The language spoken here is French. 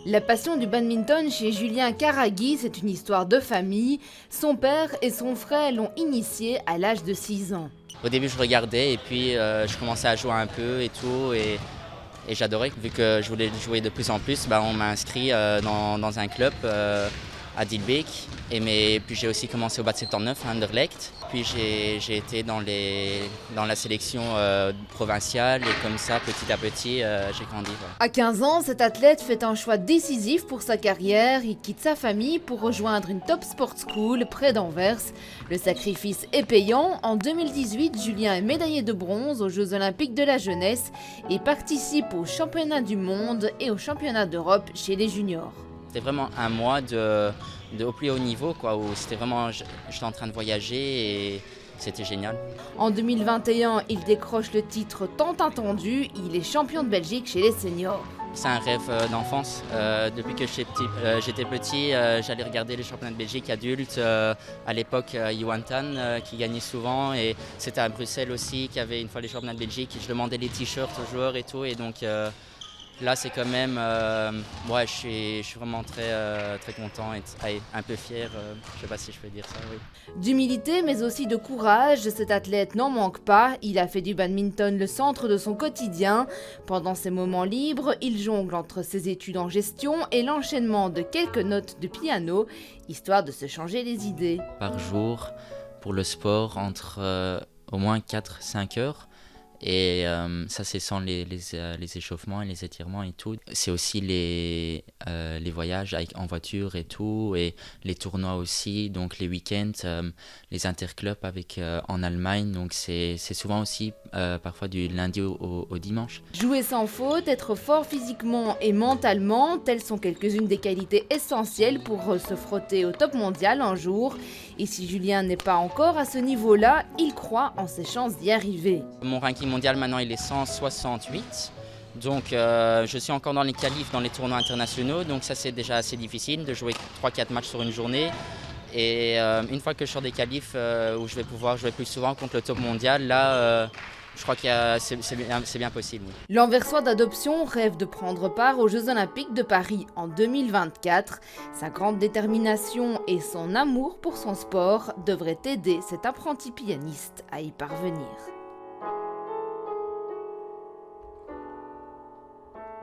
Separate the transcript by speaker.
Speaker 1: La passion du badminton chez Julien Caragui, c'est une histoire de famille. Son père et son frère l'ont initié à l'âge de 6 ans.
Speaker 2: Au début, je regardais et puis je commençais à jouer un peu et tout. Et j'adorais. Vu que je voulais jouer de plus en plus, on m'a inscrit dans un club à Dilbeek. Puis j'ai aussi commencé au Bad 79 à Anderlecht. Puis j'ai été dans la sélection provinciale et comme ça, petit à petit, j'ai grandi. Ouais.
Speaker 1: À 15 ans, cet athlète fait un choix décisif pour sa carrière. Il quitte sa famille pour rejoindre une top sport school près d'Anvers. Le sacrifice est payant. En 2018, Julien est médaillé de bronze aux Jeux Olympiques de la jeunesse et participe aux championnats du monde et aux championnats d'Europe chez les juniors.
Speaker 2: C'était vraiment un mois au plus haut niveau, quoi, où c'était vraiment, j'étais en train de voyager et c'était génial.
Speaker 1: En 2021, il décroche le titre tant attendu, il est champion de Belgique chez les seniors.
Speaker 2: C'est un rêve d'enfance. Depuis que j'étais petit, j'allais regarder les championnats de Belgique adultes. À l'époque, Johan Tan qui gagnait souvent et c'était à Bruxelles aussi qu'il y avait une fois les championnats de Belgique. Je demandais les t-shirts aux joueurs et tout et donc là, c'est quand même, je suis vraiment très content et un peu fier, je ne sais pas si je peux dire ça, oui.
Speaker 1: D'humilité, mais aussi de courage, cet athlète n'en manque pas. Il a fait du badminton le centre de son quotidien. Pendant ses moments libres, il jongle entre ses études en gestion et l'enchaînement de quelques notes de piano, histoire de se changer les idées.
Speaker 2: Par jour, pour le sport, entre au moins 4-5 heures. Et ça, c'est sans les échauffements et les étirements et tout. C'est aussi les voyages en voiture et tout, et les tournois aussi, donc les week-ends, les interclubs en Allemagne. Donc c'est souvent aussi parfois du lundi au dimanche.
Speaker 1: Jouer sans faute, être fort physiquement et mentalement, telles sont quelques-unes des qualités essentielles pour se frotter au top mondial un jour. Et si Julien n'est pas encore à ce niveau-là, il croit en ses chances d'y arriver.
Speaker 2: Mon ranking mondial maintenant il est 168, donc je suis encore dans les qualifs dans les tournois internationaux, donc ça c'est déjà assez difficile de jouer 3-4 matchs sur une journée. Et une fois que je sors des qualifs où je vais pouvoir jouer plus souvent contre le top mondial, là je crois que c'est bien possible. Oui.
Speaker 1: L'Anversois d'adoption rêve de prendre part aux Jeux Olympiques de Paris en 2024. Sa grande détermination et son amour pour son sport devraient aider cet apprenti pianiste à y parvenir.